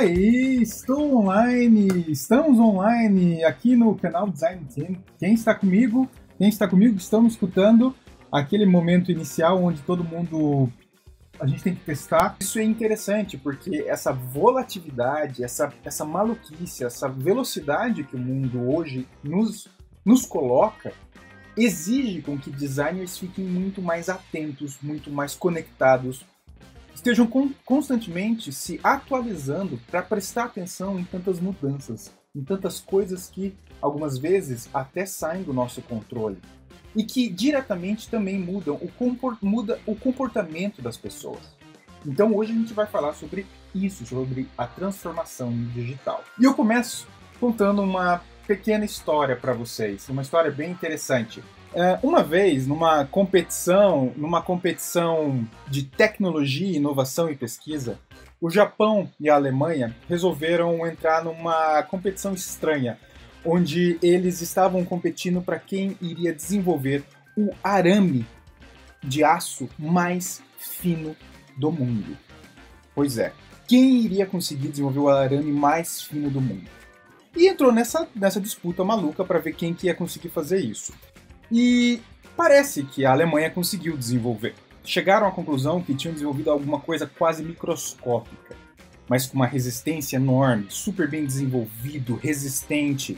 aí, estou online, estamos online aqui no canal Design Team. Quem está comigo? Estamos escutando aquele momento inicial onde todo mundo, a gente tem que testar. Isso é interessante porque essa volatilidade, essa maluquice, essa velocidade que o mundo hoje nos coloca, exige com que designers fiquem muito mais atentos, muito mais conectados, estejam constantemente se atualizando para prestar atenção em tantas mudanças, em tantas coisas que algumas vezes até saem do nosso controle e que diretamente também muda o comportamento das pessoas. Então hoje a gente vai falar sobre isso, sobre a transformação digital. E eu começo contando uma pequena história para vocês, uma história bem interessante. Uma vez, numa competição de tecnologia, inovação e pesquisa, o Japão e a Alemanha resolveram entrar numa competição estranha, onde eles estavam competindo para quem iria desenvolver o arame de aço mais fino do mundo. Pois é, quem iria conseguir desenvolver o arame mais fino do mundo? E entrou nessa disputa maluca para ver quem que ia conseguir fazer isso. E parece que a Alemanha conseguiu desenvolver. Chegaram à conclusão que tinham desenvolvido alguma coisa quase microscópica, mas com uma resistência enorme, super bem desenvolvido, resistente.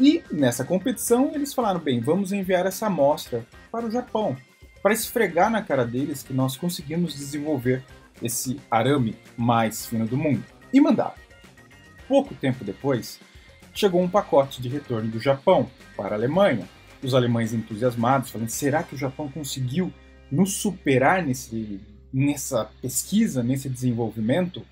E nessa competição eles falaram, bem, vamos enviar essa amostra para o Japão, para esfregar na cara deles que nós conseguimos desenvolver esse arame mais fino do mundo. E mandaram. Pouco tempo depois, chegou um pacote de retorno do Japão para a Alemanha. Os alemães entusiasmados, falando, será que o Japão conseguiu nos superar nessa pesquisa, nesse desenvolvimento?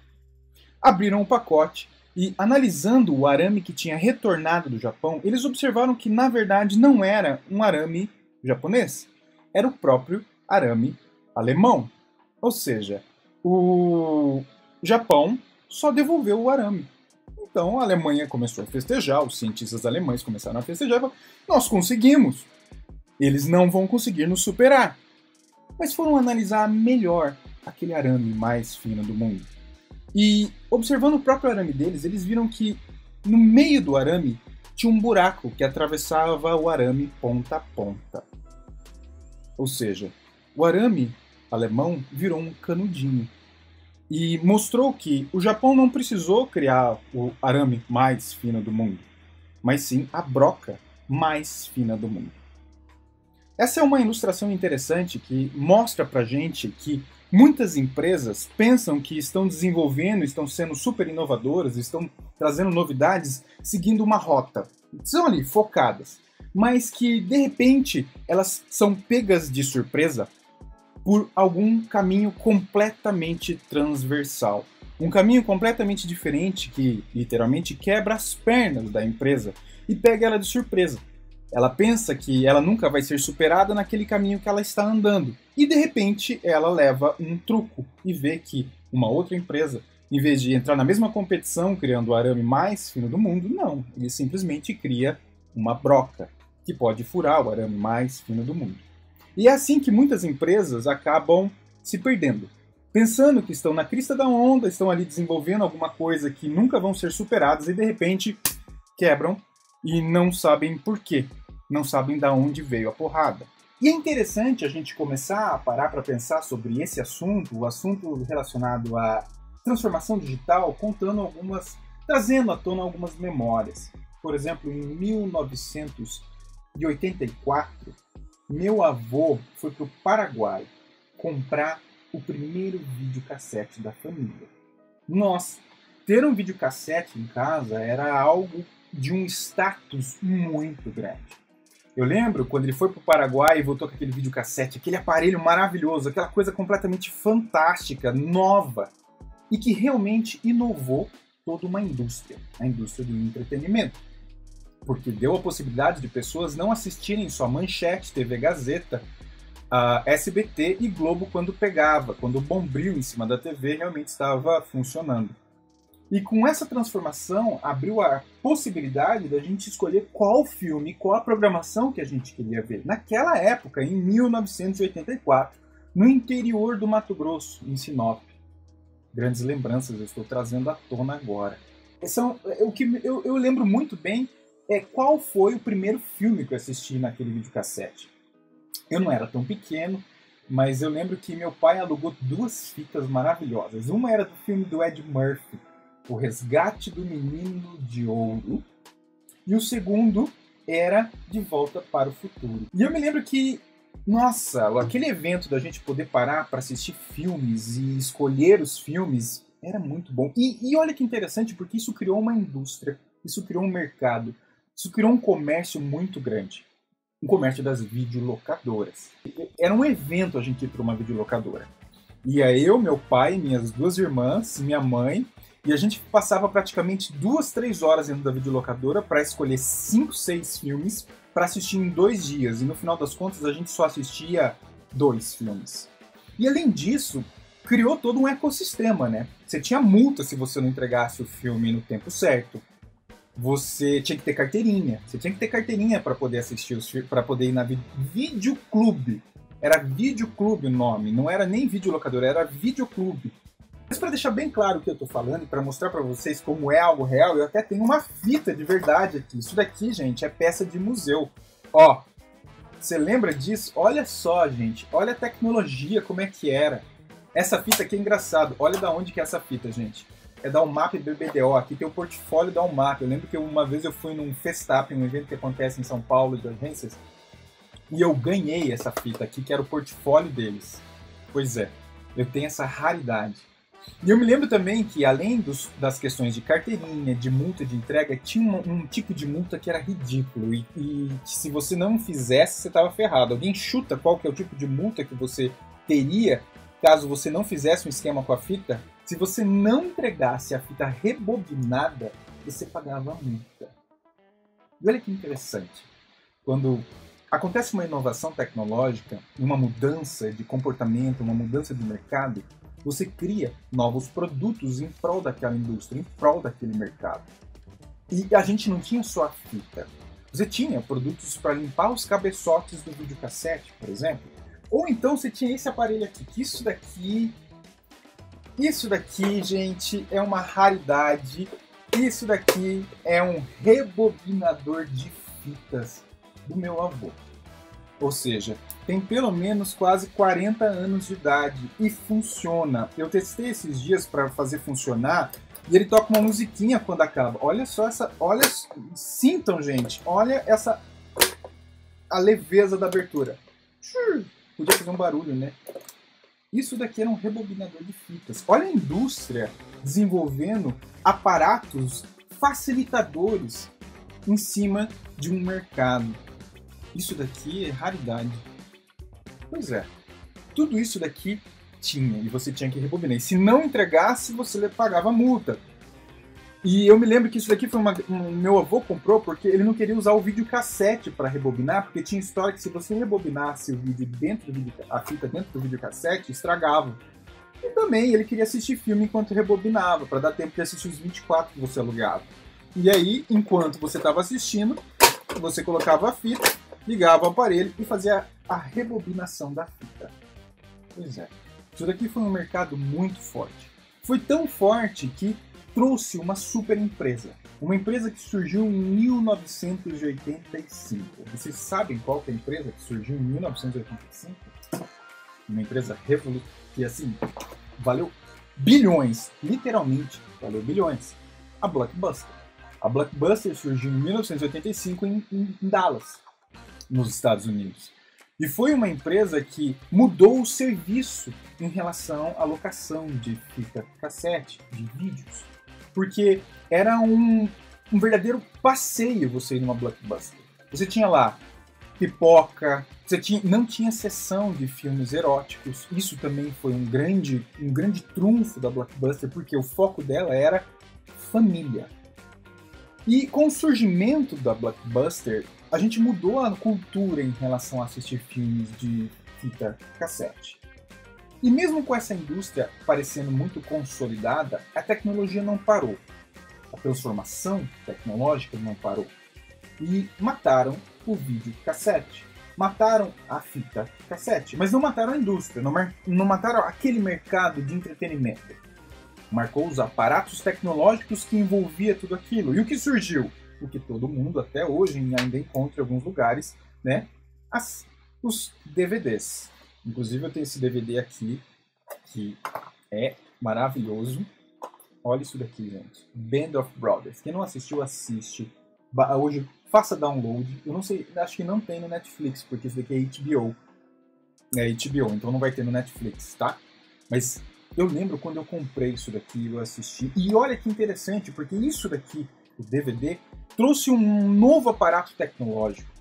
Abriram o pacote e, analisando o arame que tinha retornado do Japão, eles observaram que, na verdade, não era um arame japonês, era o próprio arame alemão. Ou seja, o Japão só devolveu o arame. Então a Alemanha começou a festejar, os cientistas alemães começaram a festejar e falaram, nós conseguimos, eles não vão conseguir nos superar. Mas foram analisar melhor aquele arame mais fino do mundo. E observando o próprio arame deles, eles viram que no meio do arame tinha um buraco que atravessava o arame ponta a ponta. Ou seja, o arame alemão virou um canudinho. E mostrou que o Japão não precisou criar o arame mais fino do mundo, mas sim a broca mais fina do mundo. Essa é uma ilustração interessante que mostra pra gente que muitas empresas pensam que estão desenvolvendo, estão sendo super inovadoras, estão trazendo novidades seguindo uma rota. São ali focadas, mas que de repente elas são pegas de surpresa por algum caminho completamente transversal. Um caminho completamente diferente que, literalmente, quebra as pernas da empresa e pega ela de surpresa. Ela pensa que ela nunca vai ser superada naquele caminho que ela está andando. E, de repente, ela leva um truco e vê que uma outra empresa, em vez de entrar na mesma competição, criando o arame mais fino do mundo, não. Ele simplesmente cria uma broca que pode furar o arame mais fino do mundo. E é assim que muitas empresas acabam se perdendo, pensando que estão na crista da onda, estão ali desenvolvendo alguma coisa que nunca vão ser superadas e de repente quebram e não sabem por quê, não sabem de onde veio a porrada. E é interessante a gente começar a parar para pensar sobre esse assunto, o assunto relacionado à transformação digital, trazendo à tona algumas memórias. Por exemplo, em 1984, meu avô foi para o Paraguai comprar o primeiro videocassete da família. Nossa, ter um videocassete em casa era algo de um status muito grande. Eu lembro quando ele foi para o Paraguai e voltou com aquele videocassete, aquele aparelho maravilhoso, aquela coisa completamente fantástica, nova, e que realmente inovou toda uma indústria, a indústria do entretenimento. Porque deu a possibilidade de pessoas não assistirem só Manchete, TV Gazeta, SBT e Globo quando o Bombril em cima da TV realmente estava funcionando. E com essa transformação abriu a possibilidade da gente escolher qual filme, qual a programação que a gente queria ver. Naquela época, em 1984, no interior do Mato Grosso, em Sinop. Grandes lembranças eu estou trazendo à tona agora. O que eu lembro muito bem qual foi o primeiro filme que eu assisti naquele videocassete. Eu não era tão pequeno, mas eu lembro que meu pai alugou 2 fitas maravilhosas. Uma era do filme do Ed Murphy, O Resgate do Menino de Ouro, e o segundo era De Volta para o Futuro. E eu me lembro que, nossa, aquele evento da gente poder parar para assistir filmes e escolher os filmes era muito bom. E olha que interessante, porque isso criou uma indústria, isso criou um mercado, isso criou um comércio muito grande. Um comércio das videolocadoras. Era um evento a gente ir para uma videolocadora. Ia eu, meu pai, minhas 2 irmãs, minha mãe, e a gente passava praticamente 2, 3 horas dentro da videolocadora para escolher 5, 6 filmes para assistir em 2 dias. E no final das contas a gente só assistia 2 filmes. E além disso, criou todo um ecossistema, né? Você tinha multa se você não entregasse o filme no tempo certo. Você tinha que ter carteirinha. Você tinha que ter carteirinha para poder assistir os filmes, para poder ir na videoclube. Era videoclube o nome, não era nem videolocadora, era videoclube. Mas para deixar bem claro o que eu tô falando e para mostrar para vocês como é algo real, eu até tenho uma fita de verdade aqui. Isso daqui, gente, é peça de museu. Ó, você lembra disso? Olha só, gente, olha a tecnologia, como é que era. Essa fita aqui é engraçado. Olha da onde que é essa fita, gente. É da UMAP BBDO. Aqui tem o portfólio da UMAP. Eu lembro que uma vez eu fui num Festap, um evento que acontece em São Paulo de agências, e eu ganhei essa fita aqui, que era o portfólio deles. Pois é, eu tenho essa raridade. E eu me lembro também que, além das questões de carteirinha, de multa de entrega, tinha um tipo de multa que era ridículo. E se você não fizesse, você estava ferrado. Alguém chuta qual que é o tipo de multa que você teria caso você não fizesse um esquema com a fita? Se você não entregasse a fita rebobinada, você pagava a multa. E olha que interessante. Quando acontece uma inovação tecnológica, uma mudança de comportamento, uma mudança de mercado, você cria novos produtos em prol daquela indústria, em prol daquele mercado. E a gente não tinha só a fita. Você tinha produtos para limpar os cabeçotes do videocassete, por exemplo. Ou então você tinha esse aparelho aqui, que isso daqui, gente, é uma raridade. Isso daqui é um rebobinador de fitas do meu avô. Ou seja, tem pelo menos quase 40 anos de idade e funciona. Eu testei esses dias para fazer funcionar e ele toca uma musiquinha quando acaba. Olha só essa, sintam, gente, olha a leveza da abertura. Podia fazer um barulho, né? Isso daqui era um rebobinador de fitas. Olha a indústria desenvolvendo aparatos facilitadores em cima de um mercado. Isso daqui é raridade. Pois é, tudo isso daqui tinha e você tinha que rebobinar. E se não entregasse, você pagava multa. E eu me lembro que isso daqui foi meu avô comprou porque ele não queria usar o videocassete para rebobinar, porque tinha história que se você rebobinasse o vídeo a fita dentro do videocassete, estragava. E também ele queria assistir filme enquanto rebobinava, para dar tempo de assistir os 24 que você alugava. E aí, enquanto você estava assistindo, você colocava a fita, ligava o aparelho e fazia a rebobinação da fita. Pois é, isso daqui foi um mercado muito forte. Foi tão forte que trouxe uma super empresa. Uma empresa que surgiu em 1985. Vocês sabem qual que é a empresa que surgiu em 1985? Uma empresa revolucionária que, assim, valeu bilhões. Literalmente, valeu bilhões. A Blockbuster. A Blockbuster surgiu em 1985 em Dallas, nos Estados Unidos. E foi uma empresa que mudou o serviço em relação à locação de fita cassete, de vídeos. Porque era um verdadeiro passeio você ir numa Blockbuster. Você tinha lá pipoca, não tinha seção de filmes eróticos. Isso também foi um grande trunfo da Blockbuster, porque o foco dela era família. E com o surgimento da Blockbuster, a gente mudou a cultura em relação a assistir filmes de fita cassete. E mesmo com essa indústria parecendo muito consolidada, a tecnologia não parou. A transformação tecnológica não parou. E mataram o videocassete. Mataram a fita cassete. Mas não mataram a indústria, não mataram aquele mercado de entretenimento. marcou os aparatos tecnológicos que envolvia tudo aquilo. E o que surgiu? O que todo mundo até hoje ainda encontra em alguns lugares, né? Os DVDs. Inclusive eu tenho esse DVD aqui, que é maravilhoso. Olha isso daqui, gente. Band of Brothers. Quem não assistiu, assiste. Hoje, faça download. Eu não sei, acho que não tem no Netflix, porque isso daqui é HBO. É HBO, então não vai ter no Netflix, tá? Mas eu lembro quando eu comprei isso daqui, eu assisti. E olha que interessante, porque isso daqui, o DVD, trouxe um novo aparato tecnológico.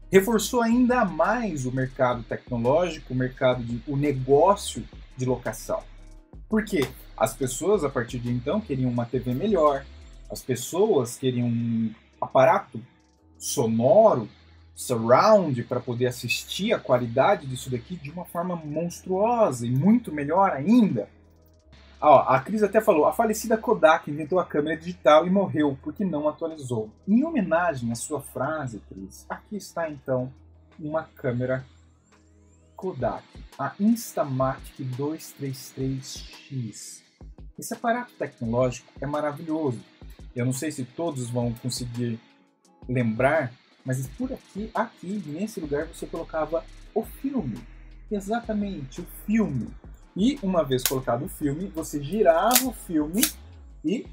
Reforçou ainda mais o mercado tecnológico, o negócio de locação. Por quê? As pessoas, a partir de então, queriam uma TV melhor. As pessoas queriam um aparato sonoro, surround, para poder assistir a qualidade disso daqui de uma forma monstruosa e muito melhor ainda. A Cris até falou, a falecida Kodak inventou a câmera digital e morreu porque não atualizou. Em homenagem à sua frase, Cris, aqui está então uma câmera Kodak, a Instamatic 233X. Esse aparato tecnológico é maravilhoso. Eu não sei se todos vão conseguir lembrar, mas por aqui nesse lugar você colocava o filme. Exatamente, o filme. E uma vez colocado o filme, você girava o filme e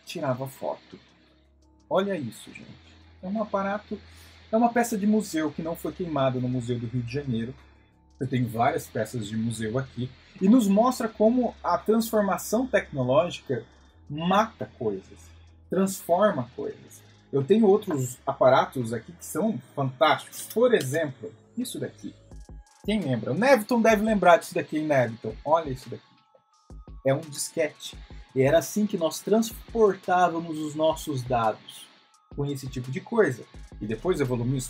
tirava foto. Olha isso, gente. É um aparato, é uma peça de museu que não foi queimada no Museu do Rio de Janeiro. Eu tenho várias peças de museu aqui. E nos mostra como a transformação tecnológica mata coisas, transforma coisas. Eu tenho outros aparatos aqui que são fantásticos. Por exemplo, isso daqui. Quem lembra? O Neviton deve lembrar disso daqui, Neviton. Olha isso daqui. É um disquete. E era assim que nós transportávamos os nossos dados, com esse tipo de coisa. E depois evoluímos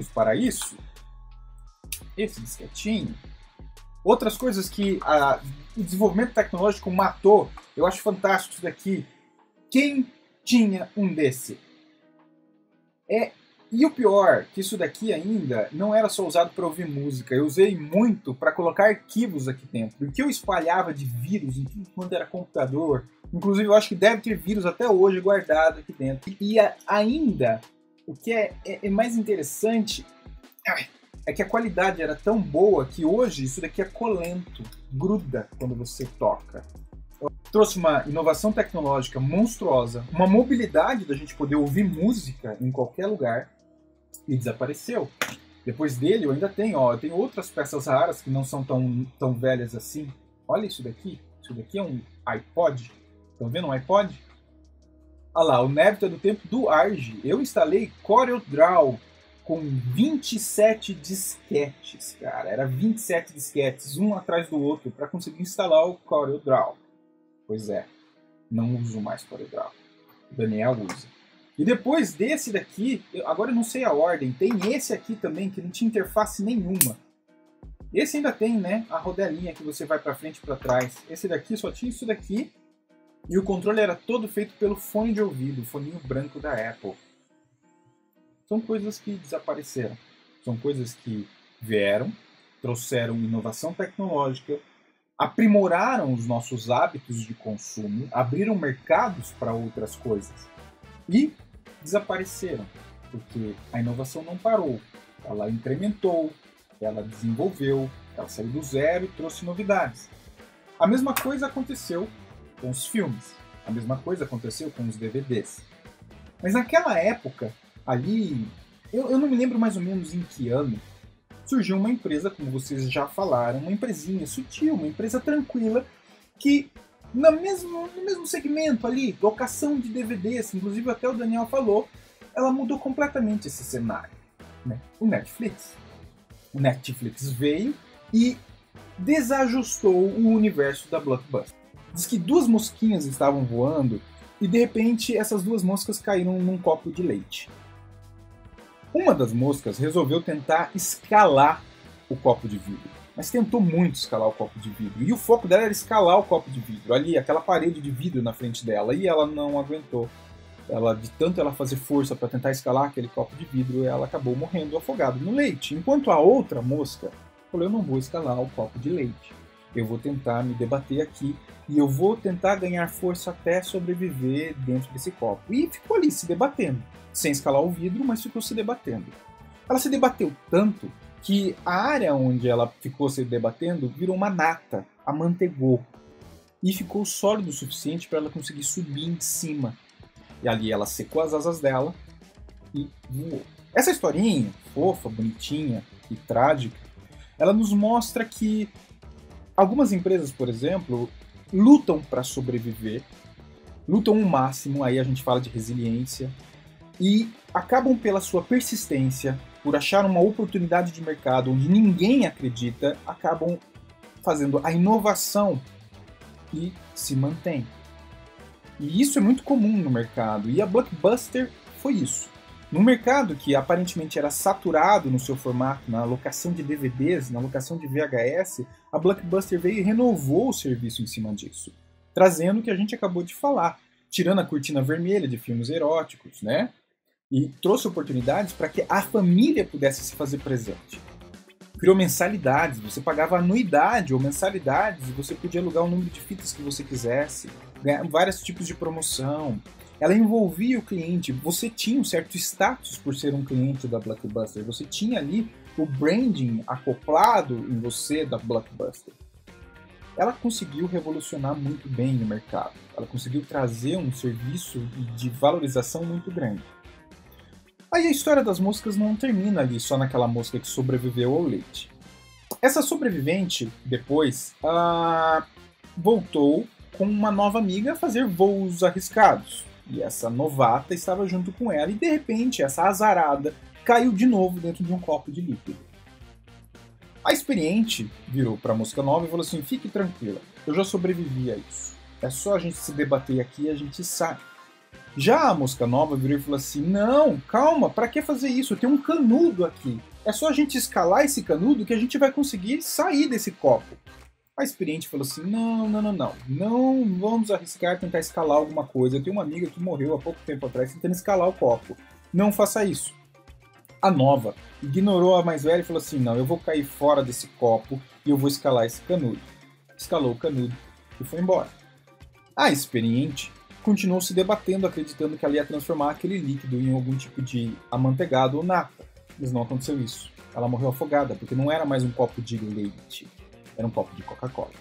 para isso. Esse disquetinho. Outras coisas que o desenvolvimento tecnológico matou. Eu acho fantástico isso daqui. Quem tinha um desse? E o pior, que isso daqui ainda não era só usado para ouvir música. Eu usei muito para colocar arquivos aqui dentro. O que eu espalhava de vírus em tudo quanto era computador. Inclusive eu acho que deve ter vírus até hoje guardado aqui dentro. E ainda, o que é mais interessante é que a qualidade era tão boa que hoje isso daqui é colento, gruda quando você toca. Trouxe uma inovação tecnológica monstruosa, uma mobilidade da gente poder ouvir música em qualquer lugar e desapareceu. Depois dele eu ainda tenho, eu tenho outras peças raras que não são tão velhas assim. Olha isso daqui é um iPod. Estão vendo um iPod? Olha lá, o Neviton é do tempo do ARG. Eu instalei CorelDRAW com 27 disquetes, cara. Era 27 disquetes, um atrás do outro, para conseguir instalar o CorelDRAW. Pois é, não uso mais CorelDRAW. O Daniel usa. E depois desse daqui, agora eu não sei a ordem, tem esse aqui também, que não tinha interface nenhuma. Esse ainda tem, né, a rodelinha que você vai para frente e para trás. Esse daqui só tinha isso daqui, e o controle era todo feito pelo fone de ouvido, o foninho branco da Apple. São coisas que desapareceram. São coisas que vieram, trouxeram inovação tecnológica, aprimoraram os nossos hábitos de consumo, abriram mercados para outras coisas e desapareceram, porque a inovação não parou. Ela incrementou, ela desenvolveu, ela saiu do zero e trouxe novidades. A mesma coisa aconteceu com os filmes, a mesma coisa aconteceu com os DVDs. Mas naquela época, ali, eu não me lembro mais ou menos em que ano, surgiu uma empresa, como vocês já falaram, uma empresinha sutil, uma empresa tranquila, que no mesmo segmento ali, locação de DVDs, inclusive até o Daniel falou, ela mudou completamente esse cenário. Né? O Netflix veio e desajustou o universo da Blockbuster. Diz que duas mosquinhas estavam voando e de repente essas duas moscas caíram num copo de leite. Uma das moscas resolveu tentar escalar o copo de vidro, mas tentou muito escalar o copo de vidro. E o foco dela era escalar o copo de vidro, ali, aquela parede de vidro na frente dela, e ela não aguentou. De tanto ela fazer força para tentar escalar aquele copo de vidro, ela acabou morrendo afogada no leite. Enquanto a outra mosca falou, eu não vou escalar o copo de leite. eu vou tentar me debater aqui e eu vou tentar ganhar força até sobreviver dentro desse copo. E ficou ali se debatendo, sem escalar o vidro, mas ficou se debatendo. Ela se debateu tanto que a área onde ela ficou se debatendo virou uma nata, amanteigou. E ficou sólido o suficiente para ela conseguir subir em cima. E ali ela secou as asas dela e voou. Essa historinha, fofa, bonitinha e trágica, ela nos mostra que algumas empresas, por exemplo, lutam para sobreviver, lutam o máximo, aí a gente fala de resiliência, e acabam pela sua persistência, por achar uma oportunidade de mercado onde ninguém acredita, acabam fazendo a inovação e se mantém. E isso é muito comum no mercado, e a Blockbuster foi isso. Num mercado que aparentemente era saturado no seu formato, na locação de DVDs, na locação de VHS, a Blockbuster veio e renovou o serviço em cima disso, trazendo o que a gente acabou de falar, tirando a cortina vermelha de filmes eróticos, né? E trouxe oportunidades para que a família pudesse se fazer presente. Criou mensalidades, você pagava anuidade ou mensalidades e você podia alugar o número de fitas que você quisesse, ganhar vários tipos de promoção. Ela envolvia o cliente, você tinha um certo status por ser um cliente da Blockbuster, você tinha ali o branding acoplado em você da Blockbuster. Ela conseguiu revolucionar muito bem no mercado, ela conseguiu trazer um serviço de valorização muito grande. Aí a história das moscas não termina ali só naquela mosca que sobreviveu ao leite. Essa sobrevivente, depois, voltou com uma nova amiga a fazer voos arriscados. E essa novata estava junto com ela e, de repente, essa azarada caiu de novo dentro de um copo de líquido. A experiente virou para a mosca nova e falou assim: fique tranquila, eu já sobrevivi a isso. É só a gente se debater aqui e a gente sai. Já a mosca nova virou e falou assim: não, calma, para que fazer isso? Tem um canudo aqui. É só a gente escalar esse canudo que a gente vai conseguir sair desse copo. A experiente falou assim: não vamos arriscar tentar escalar alguma coisa. Eu tenho uma amiga que morreu há pouco tempo atrás tentando escalar o copo. Não faça isso. A nova ignorou a mais velha e falou assim: não, eu vou cair fora desse copo e eu vou escalar esse canudo. Escalou o canudo e foi embora. A experiente continuou se debatendo, acreditando que ela ia transformar aquele líquido em algum tipo de amanteigado ou nata. Mas não aconteceu isso. Ela morreu afogada, porque não era mais um copo de leite, era um copo de Coca-Cola.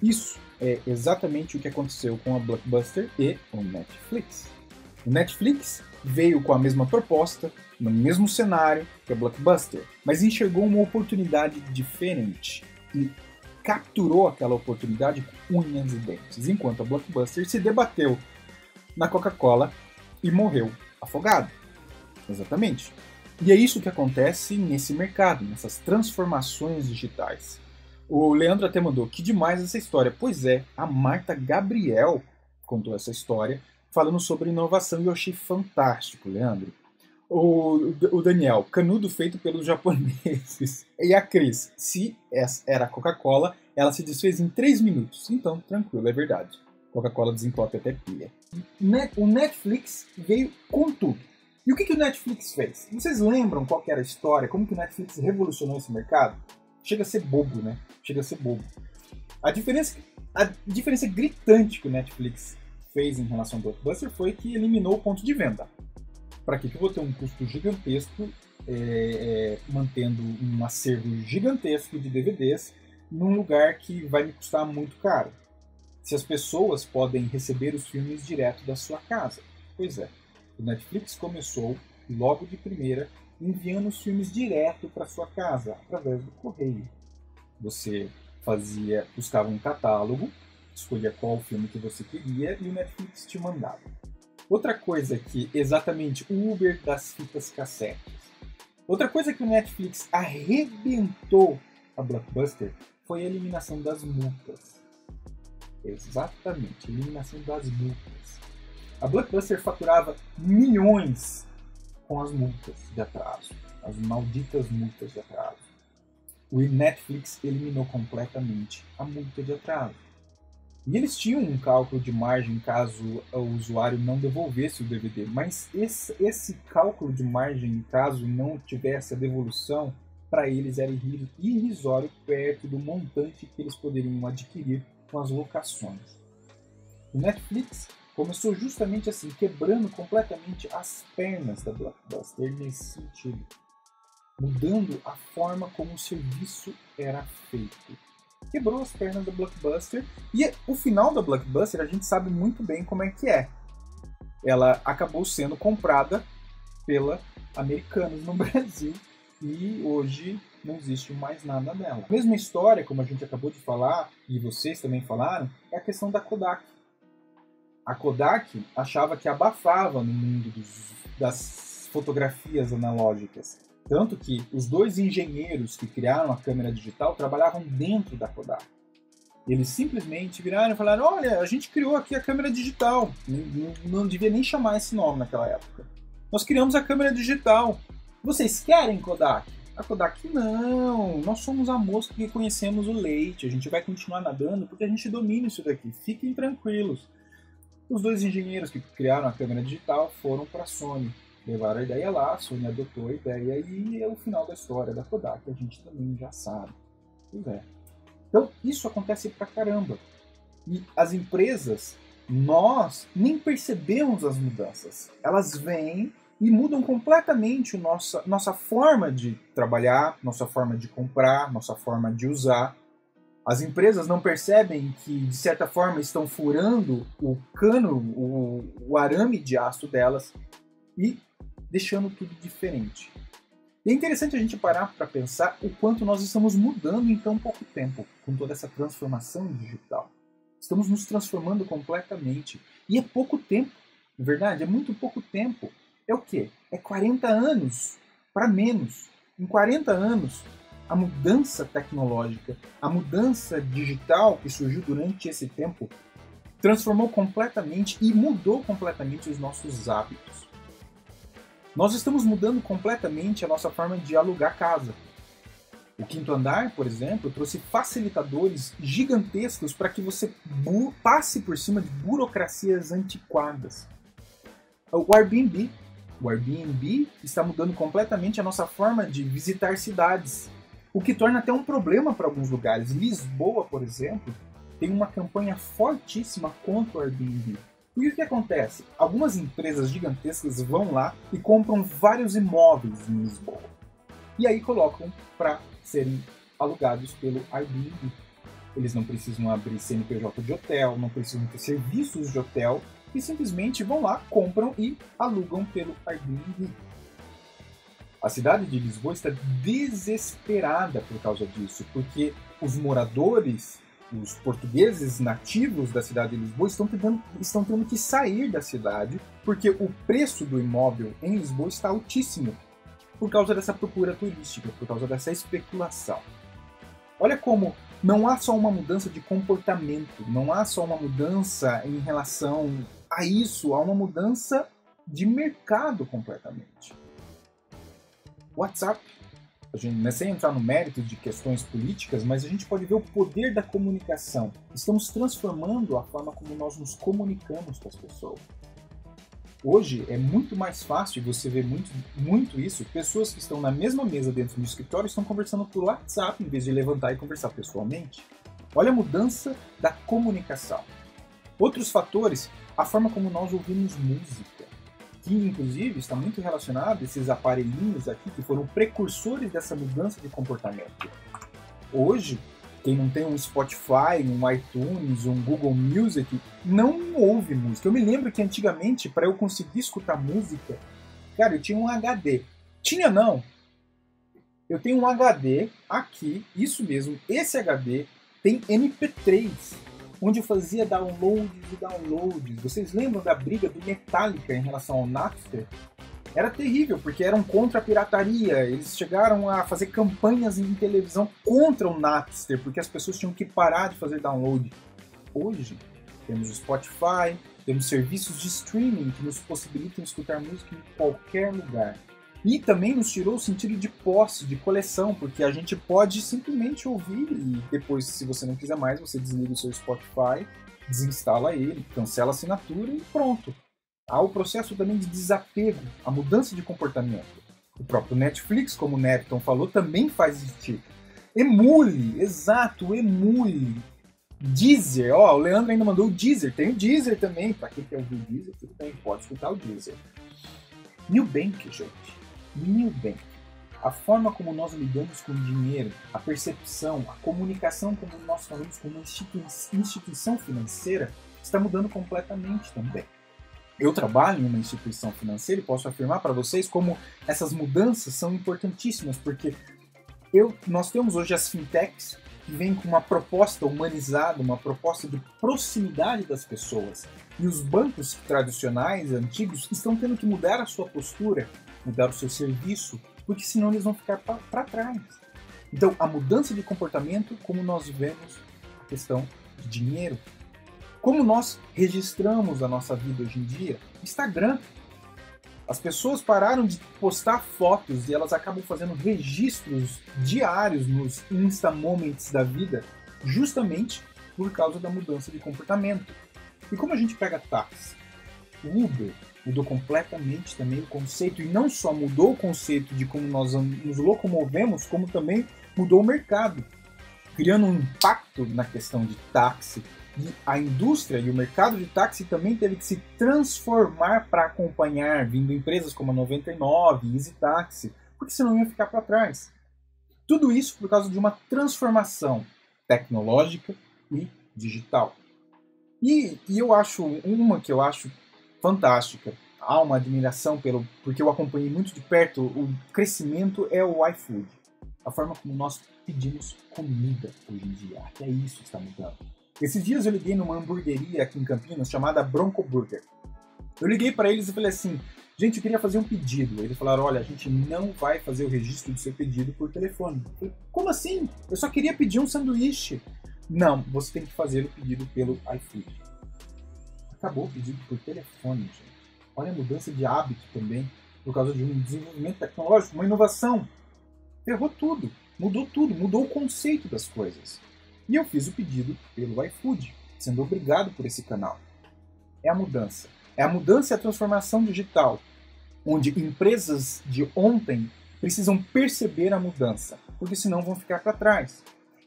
Isso é exatamente o que aconteceu com a Blockbuster e o Netflix. O Netflix veio com a mesma proposta, no mesmo cenário que a Blockbuster, mas enxergou uma oportunidade diferente e capturou aquela oportunidade com unhas e dentes, enquanto a Blockbuster se debateu na Coca-Cola e morreu afogado. Exatamente. E é isso que acontece nesse mercado, nessas transformações digitais. O Leandro até mandou: que demais essa história. Pois é, a Marta Gabriel contou essa história falando sobre inovação e eu achei fantástico, Leandro. O Daniel: canudo feito pelos japoneses. E a Cris: se essa era a Coca-Cola, ela se desfez em 3 minutos. Então, tranquilo, é verdade. Coca-Cola desentope até pilha. O Netflix veio com tudo. E o que o Netflix fez? Vocês lembram qual que era a história? Como que o Netflix revolucionou esse mercado? Chega a ser bobo, né? Chega a ser bobo. A diferença gritante que o Netflix fez em relação ao Blockbuster foi que eliminou o ponto de venda. Para que eu vou ter um custo gigantesco mantendo um acervo gigantesco de DVDs num lugar que vai me custar muito caro? Se as pessoas podem receber os filmes direto da sua casa. Pois é, o Netflix começou logo de primeira enviando os filmes direto para sua casa, através do correio. Você buscava um catálogo, escolhia qual filme que você queria e o Netflix te mandava. Outra coisa que, exatamente, o Uber das fitas cassetes. Outra coisa que o Netflix arrebentou a Blockbuster foi a eliminação das multas. Exatamente, eliminação das multas. A Blockbuster faturava milhões com as multas de atraso, as malditas multas de atraso. O Netflix eliminou completamente a multa de atraso. E eles tinham um cálculo de margem caso o usuário não devolvesse o DVD, mas esse cálculo de margem caso não tivesse a devolução para eles era irrisório perto do montante que eles poderiam adquirir com as locações. O Netflix começou justamente assim, quebrando completamente as pernas da Blockbuster nesse sentido, mudando a forma como o serviço era feito. Quebrou as pernas da Blockbuster e o final da Blockbuster a gente sabe muito bem como é que é. Ela acabou sendo comprada pela Americanas no Brasil e hoje não existe mais nada dela. A mesma história, como a gente acabou de falar, e vocês também falaram, é a questão da Kodak. A Kodak achava que abafava no mundo das fotografias analógicas. Tanto que os dois engenheiros que criaram a câmera digital trabalhavam dentro da Kodak. Eles simplesmente viraram e falaram: olha, a gente criou aqui a câmera digital. Não devia nem chamar esse nome naquela época. Nós criamos a câmera digital. Vocês querem Kodak? A Kodak, não. Nós somos a mosca que conhecemos o leite. A gente vai continuar nadando porque a gente domina isso daqui. Fiquem tranquilos. Os dois engenheiros que criaram a câmera digital foram para a Sony. Levaram a ideia lá, a Sony adotou a ideia e é o final da história da Kodak, a gente também já sabe. Pois é. Então, isso acontece pra caramba. E as empresas, nós nem percebemos as mudanças. Elas vêm e mudam completamente nossa forma de trabalhar, nossa forma de comprar, nossa forma de usar. As empresas não percebem que, de certa forma, estão furando o cano, o arame de aço delas e deixando tudo diferente. E é interessante a gente parar para pensar o quanto nós estamos mudando em tão pouco tempo, com toda essa transformação digital. Estamos nos transformando completamente. E é pouco tempo, na verdade, é muito pouco tempo. É o quê? É 40 anos para menos. Em 40 anos, a mudança tecnológica, a mudança digital que surgiu durante esse tempo, transformou completamente e mudou completamente os nossos hábitos. Nós estamos mudando completamente a nossa forma de alugar casa. O Quinto Andar, por exemplo, trouxe facilitadores gigantescos para que você passe por cima de burocracias antiquadas. O Airbnb está mudando completamente a nossa forma de visitar cidades, o que torna até um problema para alguns lugares. Lisboa, por exemplo, tem uma campanha fortíssima contra o Airbnb. E o que acontece? Algumas empresas gigantescas vão lá e compram vários imóveis em Lisboa. E aí colocam para serem alugados pelo Airbnb. Eles não precisam abrir CNPJ de hotel, não precisam ter serviços de hotel, e simplesmente vão lá, compram e alugam pelo Airbnb. A cidade de Lisboa está desesperada por causa disso, porque os moradores, os portugueses nativos da cidade de Lisboa estão tendo que sair da cidade porque o preço do imóvel em Lisboa está altíssimo por causa dessa procura turística, por causa dessa especulação. Olha como não há só uma mudança de comportamento, não há só uma mudança em relação a isso, há uma mudança de mercado completamente. WhatsApp. A gente não é sem entrar no mérito de questões políticas, mas a gente pode ver o poder da comunicação. Estamos transformando a forma como nós nos comunicamos com as pessoas. Hoje é muito mais fácil, você ver muito isso, pessoas que estão na mesma mesa dentro do escritório estão conversando por WhatsApp em vez de levantar e conversar pessoalmente. Olha a mudança da comunicação. Outros fatores, a forma como nós ouvimos música, que inclusive está muito relacionado a esses aparelhinhos aqui que foram precursores dessa mudança de comportamento. Hoje, quem não tem um Spotify, um iTunes, um Google Music, não ouve música. Eu me lembro que antigamente, para eu conseguir escutar música, cara, eu tinha um HD. Tinha não. Eu tenho um HD aqui, isso mesmo, esse HD tem MP3, onde eu fazia downloads e downloads. Vocês lembram da briga do Metallica em relação ao Napster? Era terrível, porque eram contra a pirataria. Eles chegaram a fazer campanhas em televisão contra o Napster, porque as pessoas tinham que parar de fazer download. Hoje, temos o Spotify, temos serviços de streaming que nos possibilitam escutar música em qualquer lugar. E também nos tirou o sentido de posse, de coleção, porque a gente pode simplesmente ouvir e depois, se você não quiser mais, você desliga o seu Spotify, desinstala ele, cancela a assinatura e pronto. Há o processo também de desapego, a mudança de comportamento. O próprio Netflix, como o Nepton falou, também faz esse tipo. Emule, exato, emule. Deezer, ó, o Leandro ainda mandou o Deezer, tem o Deezer também, pra quem quer ouvir o Deezer, tudo bem, pode escutar o Deezer. Nubank, gente, Nubank. A forma como nós lidamos com o dinheiro, a percepção, a comunicação como nós falamos como instituição financeira está mudando completamente também. Eu trabalho em uma instituição financeira e posso afirmar para vocês como essas mudanças são importantíssimas, porque nós temos hoje as fintechs que vêm com uma proposta humanizada, uma proposta de proximidade das pessoas. E os bancos tradicionais, antigos, estão tendo que mudar a sua postura, mudar o seu serviço, porque senão eles vão ficar para trás. Então, a mudança de comportamento, como nós vemos a questão de dinheiro, como nós registramos a nossa vida hoje em dia, Instagram. As pessoas pararam de postar fotos e elas acabam fazendo registros diários nos Insta Moments da vida, justamente por causa da mudança de comportamento. E como a gente pega táxi? O Uber mudou completamente também o conceito, e não só mudou o conceito de como nós nos locomovemos, como também mudou o mercado, criando um impacto na questão de táxi. E a indústria e o mercado de táxi também teve que se transformar para acompanhar, vindo empresas como a 99, Easy Taxi, porque senão ia ficar para trás. Tudo isso por causa de uma transformação tecnológica e digital. E eu acho uma que eu acho fantástica, há uma admiração porque eu acompanhei muito de perto o crescimento, é o iFood. A forma como nós pedimos comida hoje em dia, até isso está mudando. Esses dias eu liguei numa hamburgueria aqui em Campinas chamada Bronco Burger. Eu liguei para eles e falei assim, gente, eu queria fazer um pedido. Eles falaram, olha, a gente não vai fazer o registro do seu pedido por telefone. Eu falei, como assim? Eu só queria pedir um sanduíche. Não, você tem que fazer o pedido pelo iFood. Acabou o pedido por telefone, gente. Olha a mudança de hábito também, por causa de um desenvolvimento tecnológico, uma inovação. Ferrou tudo, mudou o conceito das coisas. E eu fiz o pedido pelo iFood, sendo obrigado por esse canal. É a mudança. É a mudança e a transformação digital, onde empresas de ontem precisam perceber a mudança, porque senão vão ficar para trás.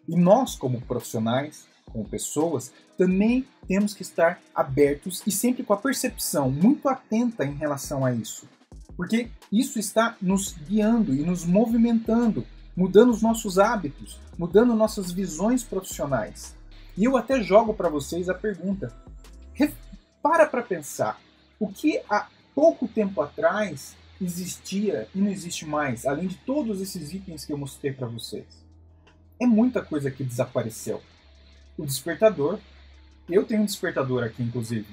E nós, como profissionais, como pessoas, também temos que estar abertos e sempre com a percepção muito atenta em relação a isso. Porque isso está nos guiando e nos movimentando, mudando os nossos hábitos, mudando nossas visões profissionais. E eu até jogo para vocês a pergunta. Para pensar, o que há pouco tempo atrás existia e não existe mais, além de todos esses itens que eu mostrei para vocês? É muita coisa que desapareceu. O despertador, eu tenho um despertador aqui inclusive,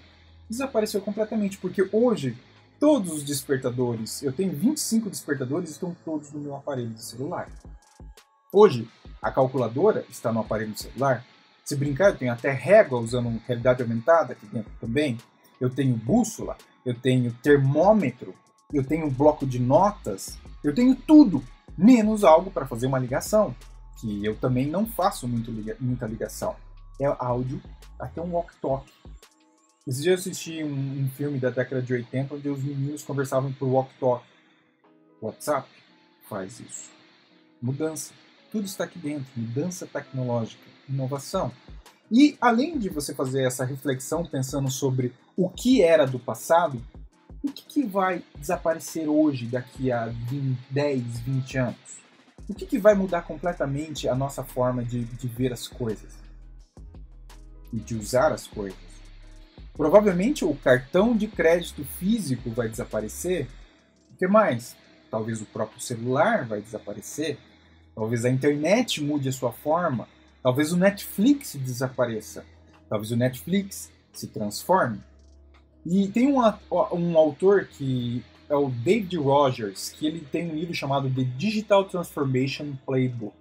desapareceu completamente, porque hoje todos os despertadores, eu tenho 25 despertadores, estão todos no meu aparelho de celular. Hoje, a calculadora está no aparelho do celular. Se brincar, eu tenho até régua usando realidade aumentada aqui dentro também. Eu tenho bússola, eu tenho termômetro, eu tenho bloco de notas, eu tenho tudo, menos algo para fazer uma ligação, que eu também não faço muita ligação. É áudio, até um walkie-talkie. Esse dia eu assisti um filme da década de 80 onde os meninos conversavam por walkie-talkie. WhatsApp faz isso. Mudança. Tudo está aqui dentro. Mudança tecnológica. Inovação. E além de você fazer essa reflexão pensando sobre o que era do passado, o que vai desaparecer hoje daqui a 10, 20 anos? O que vai mudar completamente a nossa forma de ver as coisas? E de usar as coisas? Provavelmente o cartão de crédito físico vai desaparecer. O que mais? Talvez o próprio celular vai desaparecer. Talvez a internet mude a sua forma. Talvez o Netflix desapareça. Talvez o Netflix se transforme. E tem um autor que é o David Rogers, que ele tem um livro chamado The Digital Transformation Playbook.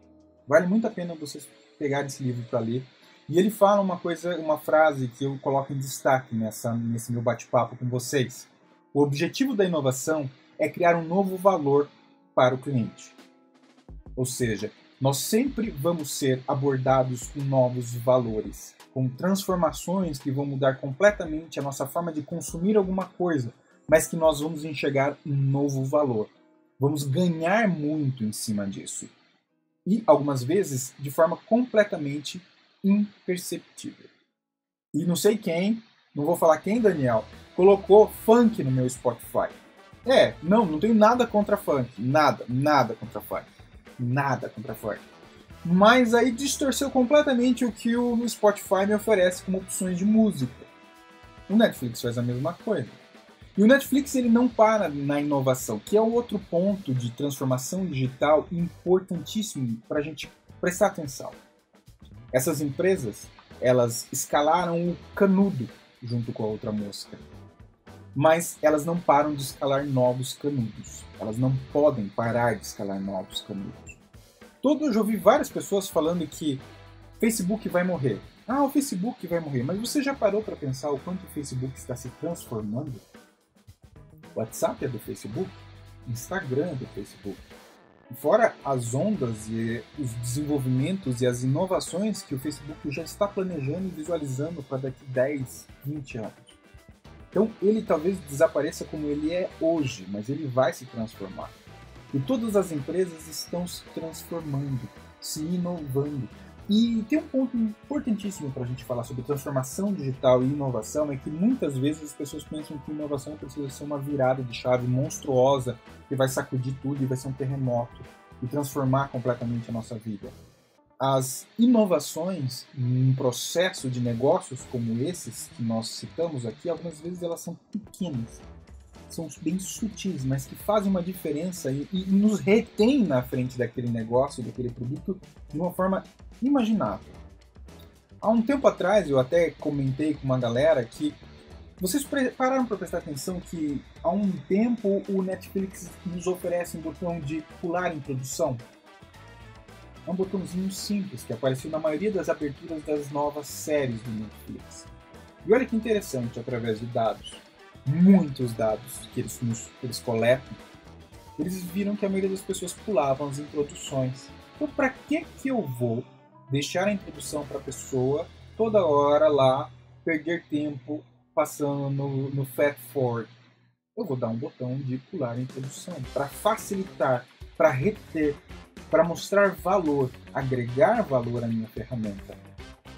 Vale muito a pena vocês pegarem esse livro para ler. E ele fala uma frase que eu coloco em destaque nesse meu bate-papo com vocês. O objetivo da inovação é criar um novo valor para o cliente. Ou seja, nós sempre vamos ser abordados com novos valores, com transformações que vão mudar completamente a nossa forma de consumir alguma coisa, mas que nós vamos enxergar um novo valor. Vamos ganhar muito em cima disso. E, algumas vezes, de forma completamente imperceptível. E não sei quem, não vou falar quem, Daniel, colocou funk no meu Spotify. Não tenho nada contra funk. Nada contra funk. Nada contra funk. Mas aí distorceu completamente o que o Spotify me oferece como opções de música. O Netflix faz a mesma coisa. E o Netflix ele não para na inovação, que é o outro ponto de transformação digital importantíssimo para a gente prestar atenção. Essas empresas, elas escalaram o canudo junto com a outra mosca. Mas elas não param de escalar novos canudos. Elas não podem parar de escalar novos canudos. Eu já ouvi várias pessoas falando que Facebook vai morrer. O Facebook vai morrer. Mas você já parou para pensar o quanto o Facebook está se transformando? O WhatsApp é do Facebook, o Instagram é do Facebook. E fora as ondas e os desenvolvimentos e as inovações que o Facebook já está planejando e visualizando para daqui 10, 20 anos. Então ele talvez desapareça como ele é hoje, mas ele vai se transformar. E todas as empresas estão se transformando, se inovando. E tem um ponto importantíssimo para a gente falar sobre transformação digital e inovação, é que muitas vezes as pessoas pensam que inovação precisa ser uma virada de chave monstruosa, que vai sacudir tudo e vai ser um terremoto, e transformar completamente a nossa vida. As inovações em um processo de negócios como esses que nós citamos aqui, algumas vezes elas são pequenas, são bem sutis, mas que fazem uma diferença e nos retém na frente daquele negócio, daquele produto, de uma forma imaginável. Há um tempo atrás, eu até comentei com uma galera que vocês pararam para prestar atenção que há um tempo o Netflix nos oferece um botão de pular a introdução. É um botãozinho simples que apareceu na maioria das aberturas das novas séries do Netflix. E olha que interessante, através de dados, muitos dados que eles coletam, eles viram que a maioria das pessoas pulavam as introduções. Então, para que eu vou deixar a introdução para a pessoa toda hora lá, perder tempo passando no fast forward? Eu vou dar um botão de pular a introdução para facilitar, para reter, para mostrar valor, agregar valor à minha ferramenta.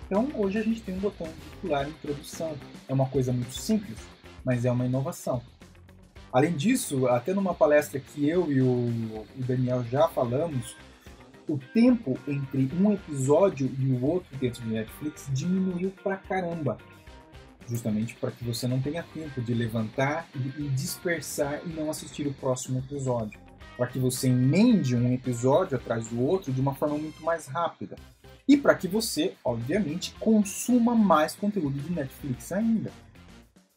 Então, hoje a gente tem um botão de pular a introdução. É uma coisa muito simples, mas é uma inovação. Além disso, até numa palestra que eu e o Daniel já falamos, o tempo entre um episódio e o outro dentro do Netflix diminuiu pra caramba. Justamente para que você não tenha tempo de levantar e dispersar e não assistir o próximo episódio. Para que você emende um episódio atrás do outro de uma forma muito mais rápida. E para que você, obviamente, consuma mais conteúdo de Netflix ainda.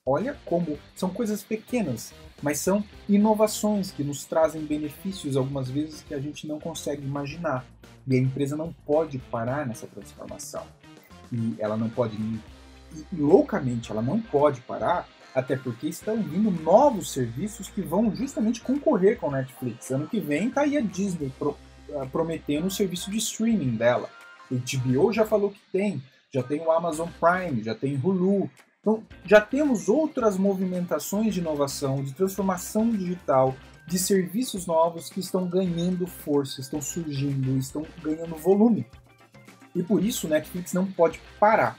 Olha como são coisas pequenas, mas são inovações que nos trazem benefícios algumas vezes que a gente não consegue imaginar. E a empresa não pode parar nessa transformação. E ela não pode, loucamente, ela não pode parar, até porque estão vindo novos serviços que vão justamente concorrer com a Netflix. Ano que vem está aí a Disney prometendo o serviço de streaming dela. O HBO já falou que tem, já tem o Amazon Prime, já tem Hulu. Então, já temos outras movimentações de inovação, de transformação digital, de serviços novos que estão ganhando força, estão surgindo, estão ganhando volume. E por isso o Netflix não pode parar.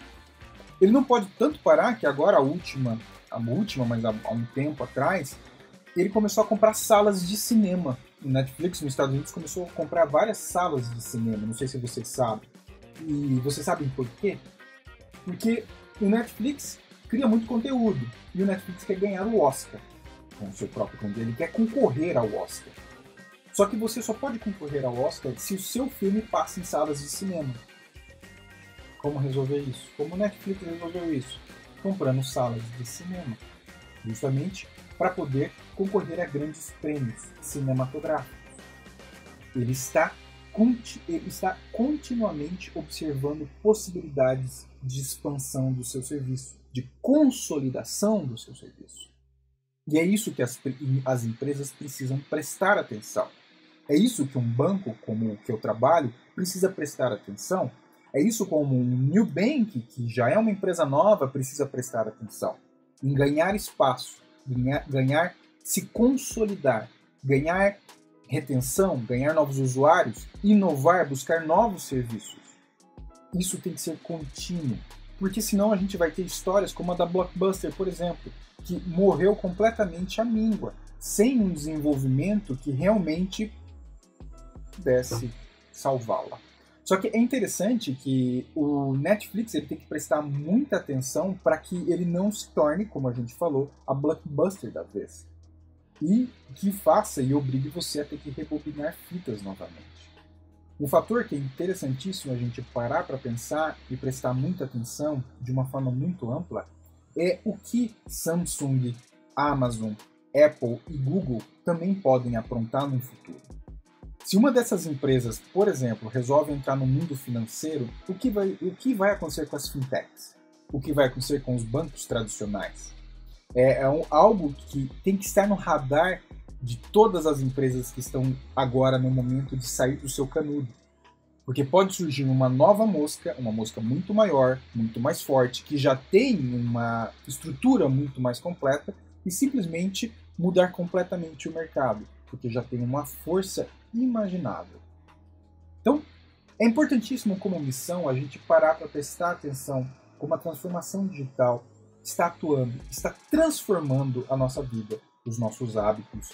Ele não pode tanto parar que agora mas há um tempo atrás, ele começou a comprar salas de cinema. O Netflix nos Estados Unidos começou a comprar várias salas de cinema, não sei se você sabe. E vocês sabem por quê? Porque o Netflix cria muito conteúdo e o Netflix quer ganhar o Oscar com o seu próprio conteúdo, ele quer concorrer ao Oscar. Só que você só pode concorrer ao Oscar se o seu filme passa em salas de cinema. Como resolver isso? Como o Netflix resolveu isso? Comprando salas de cinema, justamente para poder concorrer a grandes prêmios cinematográficos. Ele está continuamente observando possibilidades de expansão do seu serviço, de consolidação do seu serviço. E é isso que as empresas precisam prestar atenção. É isso que um banco como o que eu trabalho precisa prestar atenção. É isso como um Nubank, que já é uma empresa nova, precisa prestar atenção. Em ganhar espaço, ganhar se consolidar, ganhar retenção, ganhar novos usuários, inovar, buscar novos serviços. Isso tem que ser contínuo, porque senão a gente vai ter histórias como a da Blockbuster, por exemplo, que morreu completamente à míngua, sem um desenvolvimento que realmente pudesse salvá-la. Só que é interessante que o Netflix ele tem que prestar muita atenção para que ele não se torne, como a gente falou, a Blockbuster da vez. E que faça e obrigue você a ter que rebobinar fitas novamente. Um fator que é interessantíssimo a gente parar para pensar e prestar muita atenção de uma forma muito ampla é o que Samsung, Amazon, Apple e Google também podem aprontar no futuro. Se uma dessas empresas, por exemplo, resolve entrar no mundo financeiro, o que vai acontecer com as fintechs? O que vai acontecer com os bancos tradicionais? Algo que tem que estar no radar de todas as empresas que estão agora no momento de sair do seu canudo. Porque pode surgir uma nova mosca, uma mosca muito maior, muito mais forte, que já tem uma estrutura muito mais completa e simplesmente mudar completamente o mercado, porque já tem uma força imaginável. Então, é importantíssimo como missão a gente parar para prestar atenção como a transformação digital está atuando, está transformando a nossa vida, os nossos hábitos,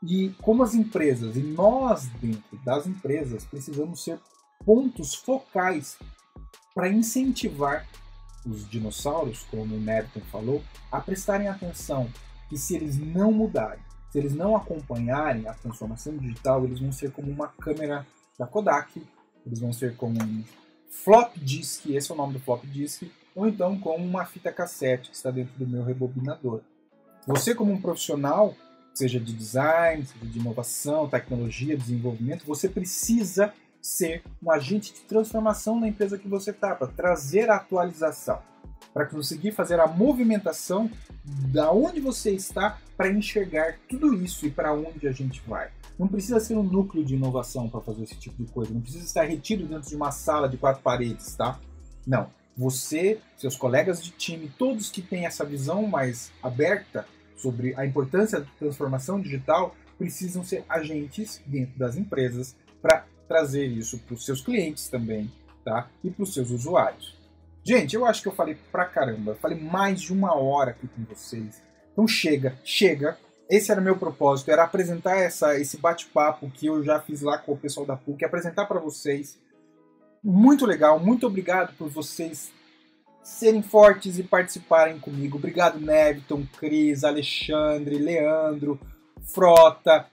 e como as empresas, e nós dentro das empresas, precisamos ser pontos focais para incentivar os dinossauros, como o Neviton falou, a prestarem atenção que se eles não mudarem, se eles não acompanharem a transformação digital, eles vão ser como uma câmera da Kodak, eles vão ser como um flop disk, esse é o nome do flop disk, ou então como uma fita cassete que está dentro do meu rebobinador. Você como um profissional, seja de design, seja de inovação, tecnologia, desenvolvimento, você precisa ser um agente de transformação na empresa que você está, para trazer a atualização, para conseguir fazer a movimentação da onde você está para enxergar tudo isso e para onde a gente vai. Não precisa ser um núcleo de inovação para fazer esse tipo de coisa, não precisa estar retido dentro de uma sala de 4 paredes, tá? Não. Você, seus colegas de time, todos que têm essa visão mais aberta sobre a importância da transformação digital, precisam ser agentes dentro das empresas para trazer isso para os seus clientes também, tá? E para os seus usuários. Gente, eu acho que eu falei pra caramba, falei mais de 1 hora aqui com vocês. Então chega. Esse era o meu propósito, era apresentar esse bate-papo que eu já fiz lá com o pessoal da PUC, apresentar para vocês. Muito legal, muito obrigado por vocês serem fortes e participarem comigo. Obrigado, Neviton, Cris, Alexandre, Leandro, Frota,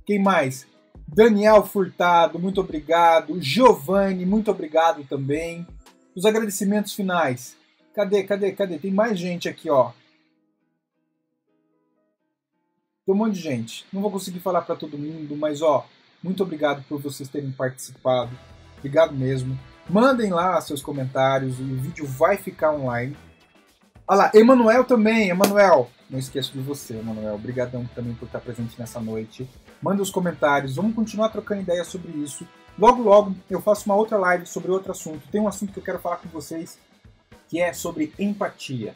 quem mais? Daniel Furtado, muito obrigado. Giovanni, muito obrigado também. Os agradecimentos finais. Cadê? Tem mais gente aqui, ó. Tem um monte de gente. Não vou conseguir falar para todo mundo, mas ó, muito obrigado por vocês terem participado. Obrigado mesmo. Mandem lá seus comentários, o vídeo vai ficar online. Olha lá, Emanuel também, Emanuel. Não esqueço de você, Emanuel. Obrigadão também por estar presente nessa noite. Manda os comentários, vamos continuar trocando ideias sobre isso. Logo eu faço uma outra live sobre outro assunto. Tem um assunto que eu quero falar com vocês, que é sobre empatia,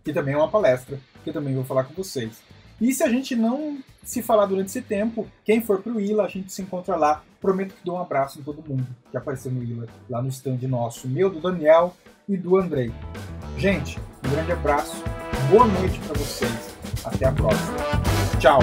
que também é uma palestra, que eu também vou falar com vocês. E se a gente não se falar durante esse tempo, quem for pro ILA, a gente se encontra lá. Prometo que dou um abraço em todo mundo que apareceu no ILA, lá no stand nosso, meu, do Daniel e do Andrei. Gente, um grande abraço, boa noite para vocês, até a próxima. Tchau!